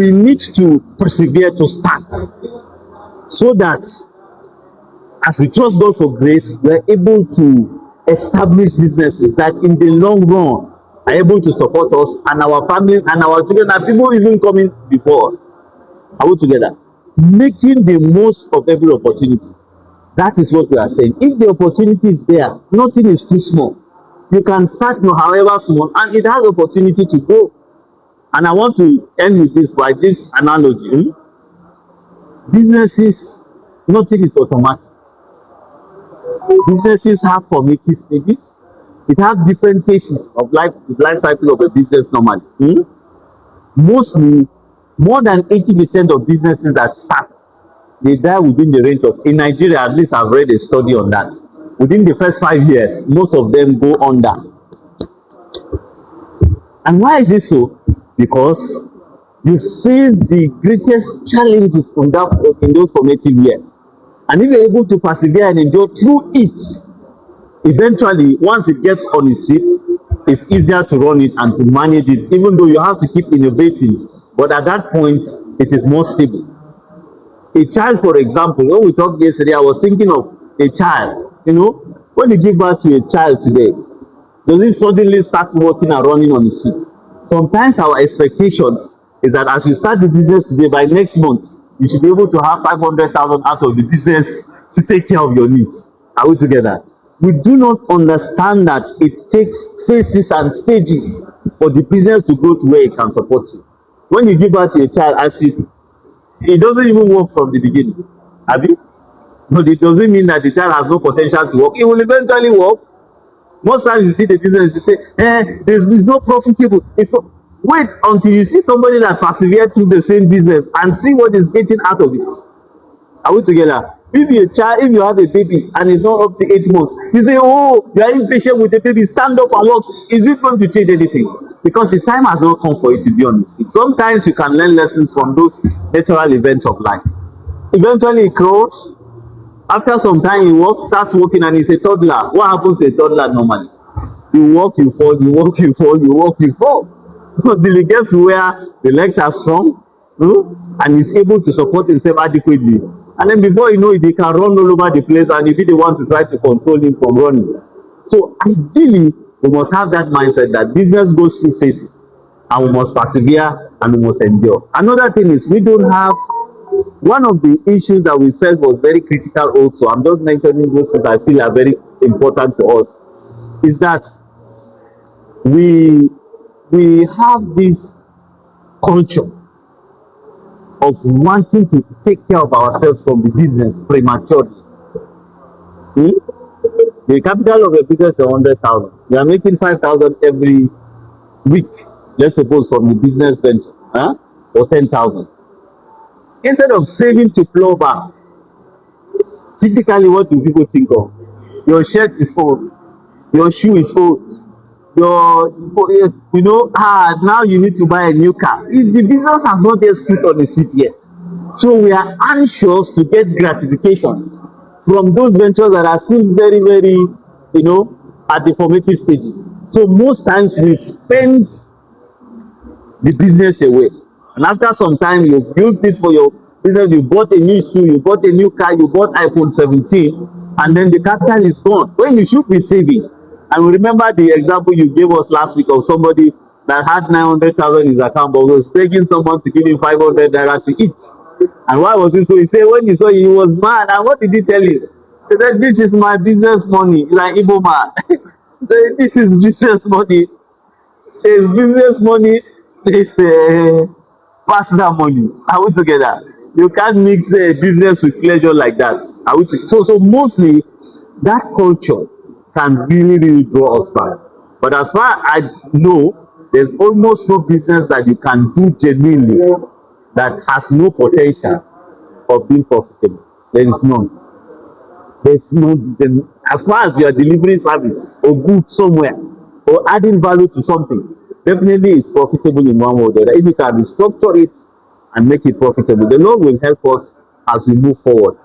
we need to persevere to start, so that as we trust God for grace, we're able to establish businesses that in the long run are able to support us and our families and our children and people even coming before us. Are we together? Making the most of every opportunity. That is what we are saying. If the opportunity is there, nothing is too small. You can start however small, and it has opportunity to grow. And I want to end with this by this analogy. Businesses, nothing is automatic. Businesses have formative stages. It has different phases of life cycle of a business normally. Mostly, more than 80% of businesses that start, they die within the range of, in Nigeria, at least I've read a study on that. Within the first 5 years, most of them go under. And why is this so? Because you face the greatest challenges in those formative years. And if you're able to persevere and endure through it, eventually, once it gets on its feet, it's easier to run it and to manage it, even though you have to keep innovating. But at that point, it is more stable. A child, for example, when we talked yesterday, I was thinking of a child. When you give birth to a child today, does it suddenly start walking and running on his feet? Sometimes our expectations is that as you start the business today, by next month, you should be able to have 500,000 out of the business to take care of your needs. Are we together? We do not understand that it takes phases and stages for the business to go to where it can support you. When you give birth to a child, as if it doesn't even work from the beginning. Abi? But it doesn't mean that the child has no potential to work. It will eventually work. Most times you see the business, you say, it's not profitable. Wait until you see somebody that persevered through the same business and see what is getting out of it. Are we together? If you have a baby and it's not up to 8 months, you say, oh, you are impatient with the baby, stand up and walk. Is it going to change anything? Because the time has not come for it to be on its feet. Sometimes you can learn lessons from those natural events of life. Eventually it grows. After some time he starts walking, and he's a toddler. What happens to a toddler normally? You walk, you fall, you walk, you fall, you walk, you fall. Until he gets where the legs are strong, and he's able to support himself adequately. And then before you know it, he can run all over the place, and you be the one to try to control him from running. So ideally, we must have that mindset that business goes through phases, and we must persevere and we must endure. Another thing is, we don't have, one of the issues that we felt was very critical also, I'm just mentioning those things I feel are very important for us, is that we have this culture of wanting to take care of ourselves from the business prematurely. The capital of a business is 100,000. You are making 5,000 every week, let's suppose, from the business venture, or 10,000. Instead of saving to plow back, typically what do people think of? Your shirt is old, your shoe is old, now you need to buy a new car. The business has not yet put on its feet yet. So we are anxious to get gratifications from those ventures that are still very, very, at the formative stages. So most times we spend the business away. And after some time, you've used it for your business, you bought a new shoe, you bought a new car, you bought iPhone 17, and then the capital is gone when you should be saving. And we remember the example you gave us last week of somebody that had 900,000 in his account, but was begging someone to give him 500 naira to eat. And why was it so? He said when he saw it, he was mad. And what did he tell you? He said, this is my business money. He's like Igbo man. He said, this is business money. It's business money. It's personal money. Are we together? You can't mix business with pleasure like that. Are we so mostly that culture can really, really draw us back. But as far as I know, there's almost no business that you can do genuinely that has no potential of being profitable. There is none. There's no, as far as you are delivering service or goods somewhere or adding value to something, definitely it's profitable in one way or the other. If you can restructure it and make it profitable, the Lord will help us as we move forward.